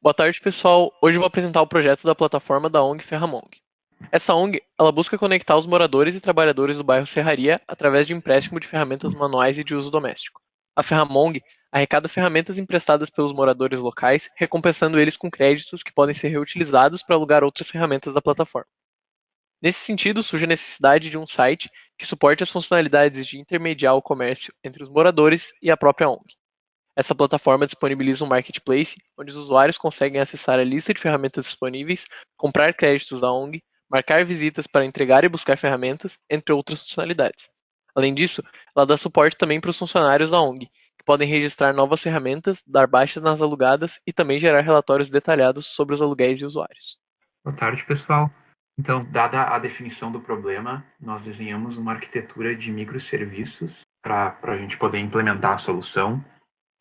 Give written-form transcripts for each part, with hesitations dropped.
Boa tarde, pessoal. Hoje eu vou apresentar o projeto da plataforma da ONG Ferramong. Essa ONG, ela busca conectar os moradores e trabalhadores do bairro Serraria através de empréstimo de ferramentas manuais e de uso doméstico. A Ferramong arrecada ferramentas emprestadas pelos moradores locais, recompensando eles com créditos que podem ser reutilizados para alugar outras ferramentas da plataforma. Nesse sentido, surge a necessidade de um site que suporte as funcionalidades de intermediar o comércio entre os moradores e a própria ONG. Essa plataforma disponibiliza um marketplace onde os usuários conseguem acessar a lista de ferramentas disponíveis, comprar créditos da ONG, marcar visitas para entregar e buscar ferramentas, entre outras funcionalidades. Além disso, ela dá suporte também para os funcionários da ONG, que podem registrar novas ferramentas, dar baixas nas alugadas e também gerar relatórios detalhados sobre os aluguéis de usuários. Boa tarde, pessoal. Então, dada a definição do problema, nós desenhamos uma arquitetura de microserviços para a gente poder implementar a solução.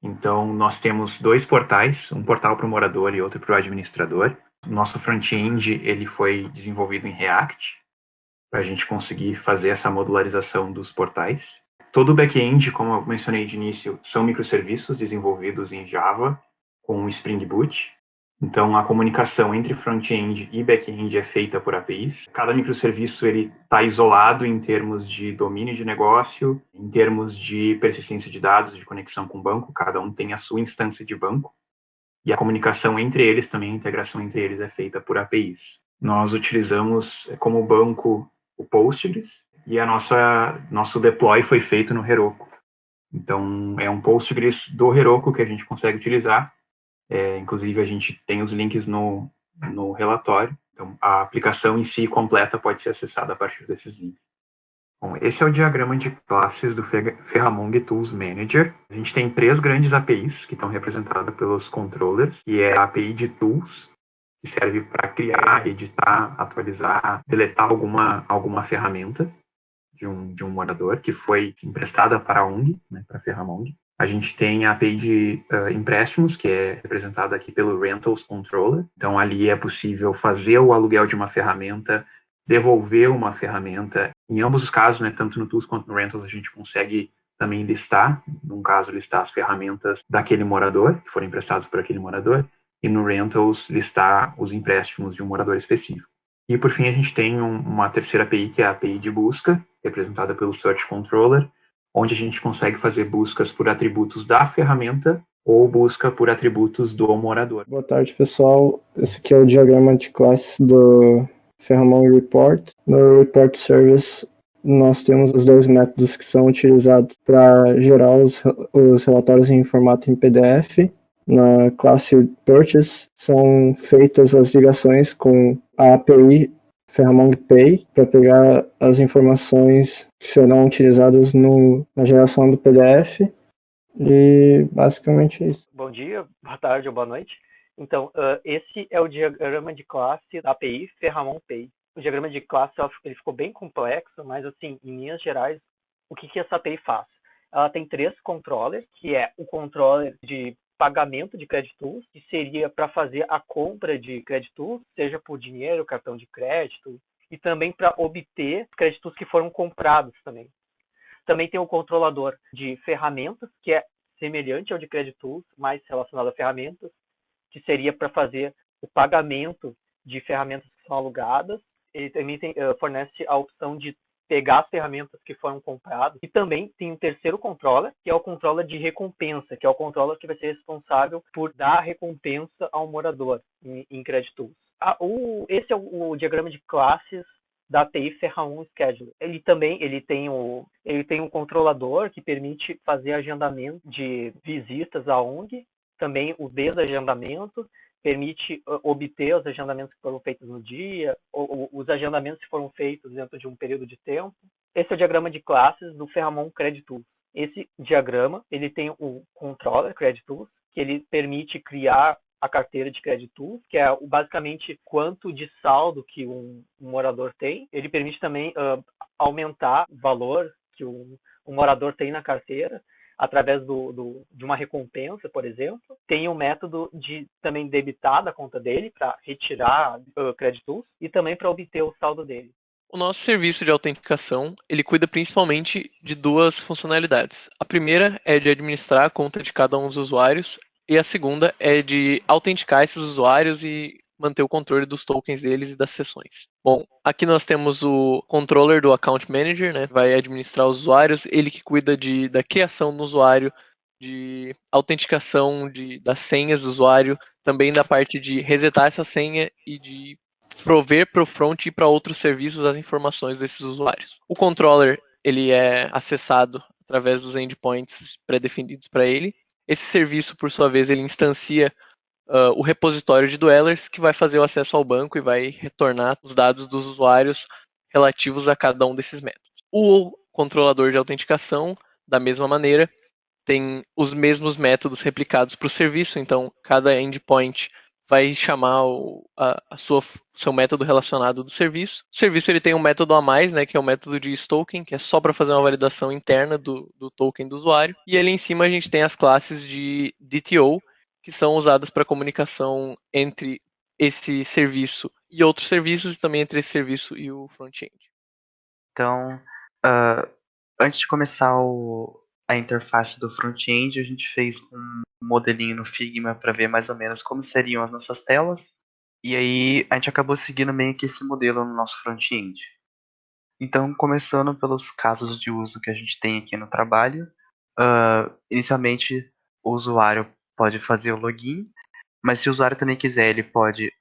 Então, nós temos dois portais, um portal para o morador e outro para o administrador. Nosso front-end ele foi desenvolvido em React, para a gente conseguir fazer essa modularização dos portais. Todo o back-end, como eu mencionei de início, são microserviços desenvolvidos em Java com o Spring Boot. Então, a comunicação entre front-end e back-end é feita por APIs. Cada microserviço está isolado em termos de domínio de negócio, em termos de persistência de dados, de conexão com o banco. Cada um tem a sua instância de banco. E a comunicação entre eles também, a integração entre eles é feita por APIs. Nós utilizamos como banco o Postgres e nosso deploy foi feito no Heroku. Então, é um Postgres do Heroku que a gente consegue utilizar. Inclusive, a gente tem os links no relatório. Então, a aplicação em si completa pode ser acessada a partir desses links. Bom, esse é o diagrama de classes do Ferramong Tools Manager. A gente tem 3 grandes APIs que estão representadas pelos controllers, que é a API de Tools, que serve para criar, editar, atualizar, deletar alguma ferramenta de um morador que foi emprestada para a ONG, né, para a Ferramong. A gente tem a API de empréstimos, que é representada aqui pelo Rentals Controller. Então, ali é possível fazer o aluguel de uma ferramenta, devolver uma ferramenta. Em ambos os casos, né, tanto no Tools quanto no Rentals, a gente consegue também listar, num caso, listar as ferramentas daquele morador, que foram emprestadas por aquele morador, e no Rentals, listar os empréstimos de um morador específico. E, por fim, a gente tem uma terceira API, que é a API de busca, representada pelo Search Controller, onde a gente consegue fazer buscas por atributos da ferramenta ou busca por atributos do morador. Boa tarde, pessoal. Esse aqui é o diagrama de classe do Ferramong Report. No Report Service, nós temos os 2 métodos que são utilizados para gerar os relatórios em formato em PDF. Na classe Purchase, são feitas as ligações com a API Ferramong Pay para pegar as informações que serão utilizadas na geração do PDF. E basicamente isso. Bom dia, boa tarde ou boa noite. Então, esse é o diagrama de classe da API Ferramong Pay. O diagrama de classe ele ficou bem complexo, mas assim, em linhas gerais, o que essa API faz? Ela tem 3 controllers, que é o controller de pagamento de credit tools, que seria para fazer a compra de credit tools, seja por dinheiro, cartão de crédito, e também para obter credit tools que foram comprados também. Também tem o controlador de ferramentas, que é semelhante ao de credit tools, mais relacionado a ferramentas, que seria para fazer o pagamento de ferramentas que são alugadas. Ele também fornece a opção de pegar as ferramentas que foram compradas. E também tem um terceiro controller, que é o controller de recompensa, que é o controller que vai ser responsável por dar recompensa ao morador em credit tools. Esse é o diagrama de classes da API Ferramong Scheduler. Ele tem um controlador que permite fazer agendamento de visitas à ONG, também o desagendamento, permite obter os agendamentos que foram feitos no dia, ou os agendamentos que foram feitos dentro de um período de tempo. Esse é o diagrama de classes do Ferramong Credit Tools. Esse diagrama ele tem o controller Credit Tools, que ele permite criar a carteira de Credit Tools, que é basicamente quanto de saldo que um morador tem. Ele permite também aumentar o valor que um morador tem na carteira, através de uma recompensa, por exemplo. Tem o método de também debitar da conta dele para retirar Credit Tools e também para obter o saldo dele. O nosso serviço de autenticação, ele cuida principalmente de 2 funcionalidades. A primeira é de administrar a conta de cada um dos usuários E a segunda é de autenticar esses usuários e manter o controle dos tokens deles e das sessões. Bom, aqui nós temos o controller do Account Manager, né? Vai administrar os usuários, ele que cuida da criação do usuário, de autenticação das senhas do usuário, também da parte de resetar essa senha e de prover para o front e para outros serviços as informações desses usuários. O controller, ele é acessado através dos endpoints pré-definidos para ele. Esse serviço, por sua vez, ele instancia o repositório de Dwellers, que vai fazer o acesso ao banco e vai retornar os dados dos usuários relativos a cada um desses métodos. O controlador de autenticação, da mesma maneira, tem os mesmos métodos replicados para o serviço, então cada endpoint vai chamar seu método relacionado do serviço. O serviço ele tem um método a mais, né, que é o método de token, que é só para fazer uma validação interna do token do usuário. E ali em cima a gente tem as classes de DTO, que são usadas para comunicação entre esse serviço e outros serviços, e também entre esse serviço e o front-end. Então, antes de começar a interface do front-end, a gente fez um modelinho no Figma para ver mais ou menos como seriam as nossas telas. E aí a gente acabou seguindo meio que esse modelo no nosso front-end. Então, começando pelos casos de uso que a gente tem aqui no trabalho, inicialmente o usuário pode fazer o login, mas se o usuário também quiser, ele pode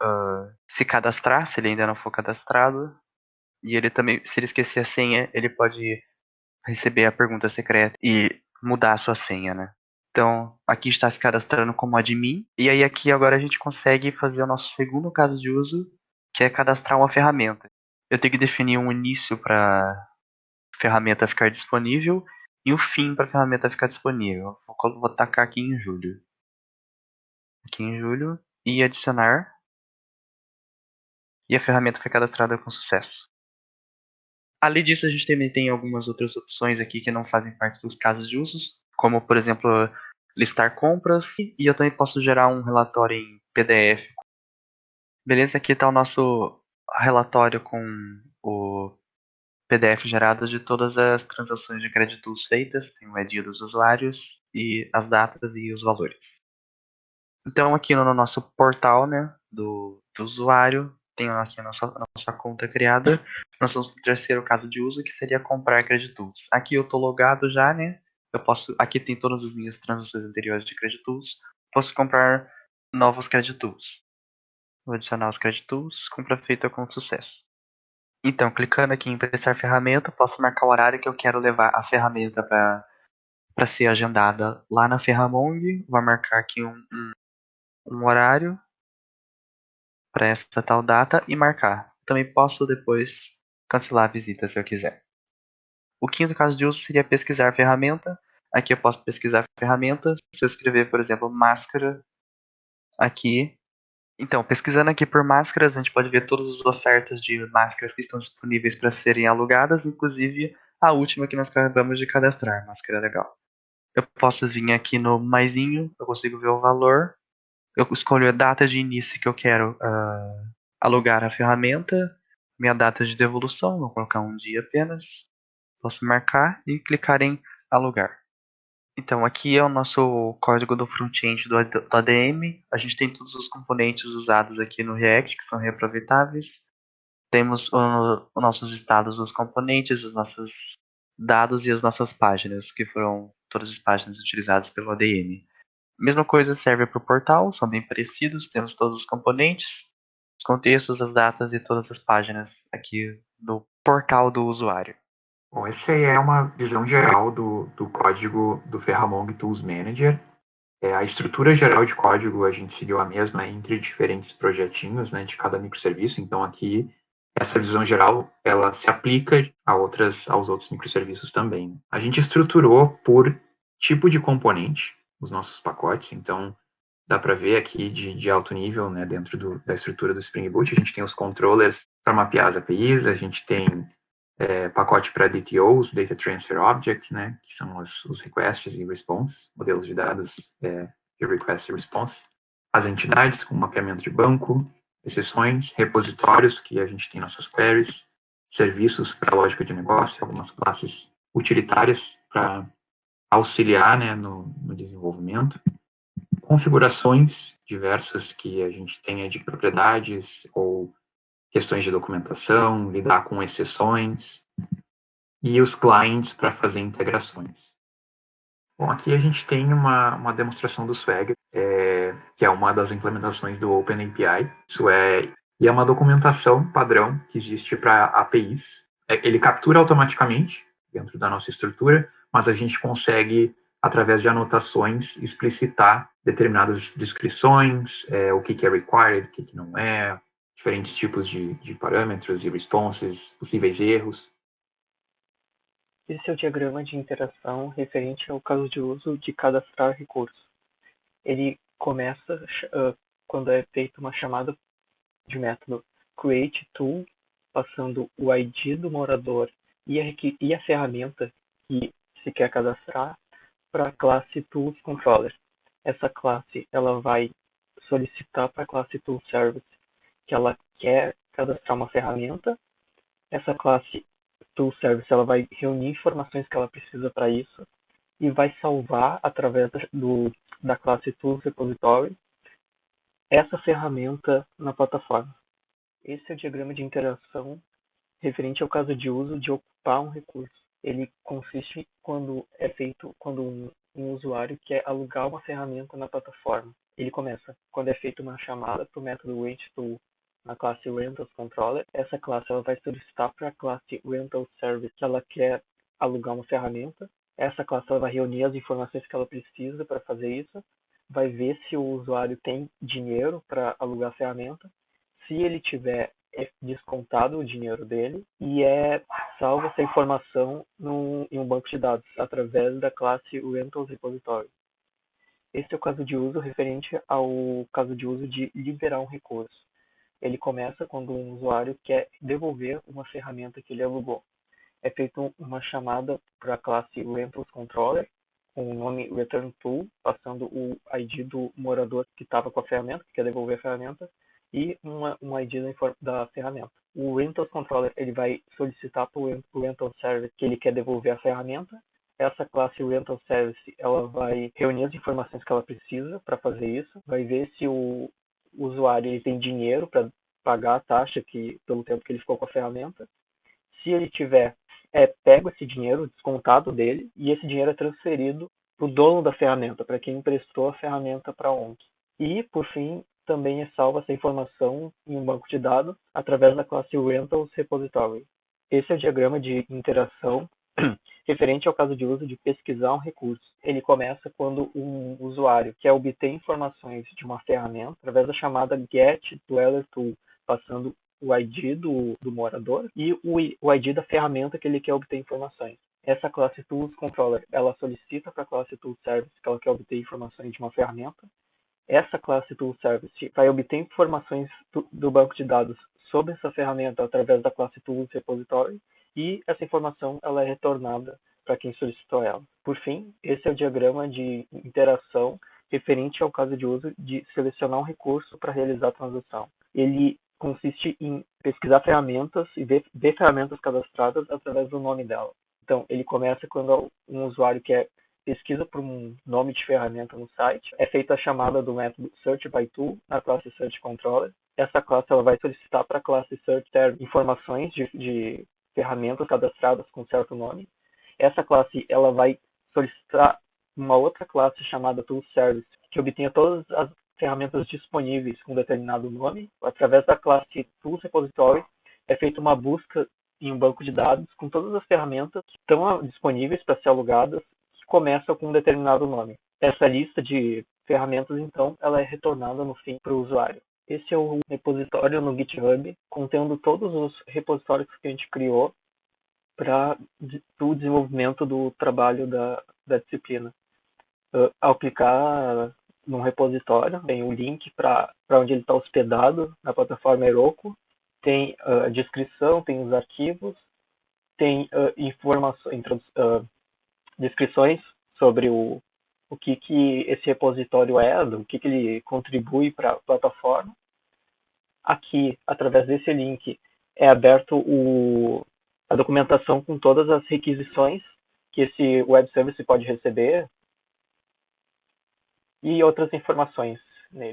se cadastrar, se ele ainda não for cadastrado. E ele também, se ele esquecer a senha, ele pode receber a pergunta secreta e mudar a sua senha, né? Então, aqui está se cadastrando como admin. E aí aqui agora a gente consegue fazer o nosso segundo caso de uso, que é cadastrar uma ferramenta. Eu tenho que definir um início para a ferramenta ficar disponível e um fim para a ferramenta ficar disponível. Vou tacar aqui em julho. Aqui em julho e adicionar. E a ferramenta foi cadastrada com sucesso. Além disso, a gente também tem algumas outras opções aqui que não fazem parte dos casos de usos, como, por exemplo, listar compras, e eu também posso gerar um relatório em PDF. Beleza, aqui está o nosso relatório com o PDF gerado de todas as transações de créditos feitas, tem o ID dos usuários, e as datas e os valores. Então, aqui no nosso portal, né, do usuário, tem aqui a nossa conta criada. Nós temos o terceiro caso de uso, que seria comprar creditos. Aqui eu estou logado já, né? Aqui tem todas as minhas transações anteriores de creditos. Posso comprar novos creditos. Vou adicionar os creditos. Compra feita com sucesso. Então, clicando aqui em emprestar ferramenta, posso marcar o horário que eu quero levar a ferramenta para ser agendada lá na Ferramong. Vou marcar aqui um horário para essa tal data e marcar. Também posso depois cancelar a visita se eu quiser. O quinto caso de uso seria pesquisar a ferramenta. Aqui eu posso pesquisar a ferramenta. Se eu escrever, por exemplo, máscara aqui. Então, pesquisando aqui por máscaras, a gente pode ver todas as ofertas de máscaras que estão disponíveis para serem alugadas, inclusive a última que nós acabamos de cadastrar, máscara legal. Eu posso vir aqui no maisinho, eu consigo ver o valor. Eu escolho a data de início que eu quero alugar a ferramenta, minha data de devolução, vou colocar um dia apenas. Posso marcar e clicar em alugar. Então, aqui é o nosso código do front-end do ADM. A gente tem todos os componentes usados aqui no React, que são reaproveitáveis. Temos os nossos estados dos componentes, os nossos dados e as nossas páginas, que foram todas as páginas utilizadas pelo ADM. Mesma coisa serve para o portal, são bem parecidos, temos todos os componentes, os contextos, as datas e todas as páginas aqui do portal do usuário. Bom, essa aí é uma visão geral do código do Ferramong Tools Manager. A estrutura geral de código a gente seguiu a mesma entre diferentes projetinhos, né, de cada microserviço. Então aqui essa visão geral ela se aplica aos outros microserviços também. A gente estruturou por tipo de componente os nossos pacotes. Então dá para ver aqui de alto nível, né, dentro da estrutura do Spring Boot. A gente tem os controllers para mapear as APIs, a gente tem pacote para DTOs, Data Transfer Objects, né, que são os requests e response, modelos de dados de request e response. As entidades com mapeamento de banco, exceções, repositórios, que a gente tem nossas queries, serviços para lógica de negócio, algumas classes utilitárias para auxiliar, né, no desenvolvimento. configurações diversas que a gente tenha de propriedades ou questões de documentação, lidar com exceções, e os clients para fazer integrações. Bom, aqui a gente tem uma demonstração do Swagger, que é uma das implementações do OpenAPI. E é uma documentação padrão que existe para APIs. Ele captura automaticamente dentro da nossa estrutura, mas a gente consegue, através de anotações, explicitar determinadas descrições, o que é required, o que não é, diferentes tipos de parâmetros e responses, possíveis erros. Esse é o diagrama de interação referente ao caso de uso de cadastrar recurso. Ele começa quando é feita uma chamada de método createTool, passando o ID do morador e a ferramenta que se quer cadastrar para a classe ToolsController. Essa classe ela vai solicitar para a classe ToolService que ela quer cadastrar uma ferramenta. Essa classe ToolService ela vai reunir informações que ela precisa para isso e vai salvar através da classe ToolsRepository essa ferramenta na plataforma. Esse é o diagrama de interação referente ao caso de uso de ocupar um recurso. Ele consiste quando um usuário quer alugar uma ferramenta na plataforma. Ele começa quando é feita uma chamada para o método RentTool na classe RentalsController. Essa classe ela vai solicitar para a classe RentalService que ela quer alugar uma ferramenta. Essa classe ela vai reunir as informações que ela precisa para fazer isso. Vai ver se o usuário tem dinheiro para alugar a ferramenta. Se ele tiver, é descontado o dinheiro dele e é salva essa informação em um banco de dados através da classe RentalsRepository. Esse é o caso de uso referente ao caso de uso de liberar um recurso. Ele começa quando um usuário quer devolver uma ferramenta que ele alugou. É feita uma chamada para a classe RentalsController com o nome returnTool, passando o ID do morador que estava com a ferramenta, que quer devolver a ferramenta, e um ID da ferramenta. O RentalsController ele vai solicitar para o RentalService que ele quer devolver a ferramenta. Essa classe RentalService ela vai reunir as informações que ela precisa para fazer isso, vai ver se o usuário ele tem dinheiro para pagar a taxa pelo tempo que ele ficou com a ferramenta. Se ele tiver, pego esse dinheiro descontado dele e esse dinheiro é transferido para o dono da ferramenta, para quem emprestou a ferramenta para a ONG. E, por fim, também é salva essa informação em um banco de dados através da classe RentalsRepository. Esse é o diagrama de interação referente ao caso de uso de pesquisar um recurso. Ele começa quando um usuário quer obter informações de uma ferramenta através da chamada getDwellerTool, passando o ID do morador e o ID da ferramenta que ele quer obter informações. Essa classe ToolsController, ela solicita para a classe ToolService que ela quer obter informações de uma ferramenta. Essa classe ToolService vai obter informações do banco de dados sobre essa ferramenta através da classe ToolsRepository e essa informação ela é retornada para quem solicitou ela. Por fim, esse é o diagrama de interação referente ao caso de uso de selecionar um recurso para realizar a transação. Ele consiste em pesquisar ferramentas e ver ferramentas cadastradas através do nome dela. Então, ele começa quando um usuário quer pesquisa por um nome de ferramenta no site, é feita a chamada do método searchByTool na classe searchController. Essa classe ela vai solicitar para a classe searchTerm informações de ferramentas cadastradas com certo nome. Essa classe ela vai solicitar uma outra classe chamada ToolService, que obtenha todas as ferramentas disponíveis com determinado nome. Através da classe ToolsRepository é feita uma busca em um banco de dados com todas as ferramentas que estão disponíveis para ser alugadas, que começam com um determinado nome. Essa lista de ferramentas, então, ela é retornada no fim para o usuário. Esse é o repositório no GitHub, contendo todos os repositórios que a gente criou para o desenvolvimento do trabalho da disciplina. Ao clicar num repositório, tem o link para onde ele está hospedado na plataforma Heroku, tem a descrição, tem os arquivos, tem descrições sobre o que esse repositório é, do que ele contribui para a plataforma. Aqui, através desse link, é aberto a documentação com todas as requisições que esse web service pode receber. e outras informações nele.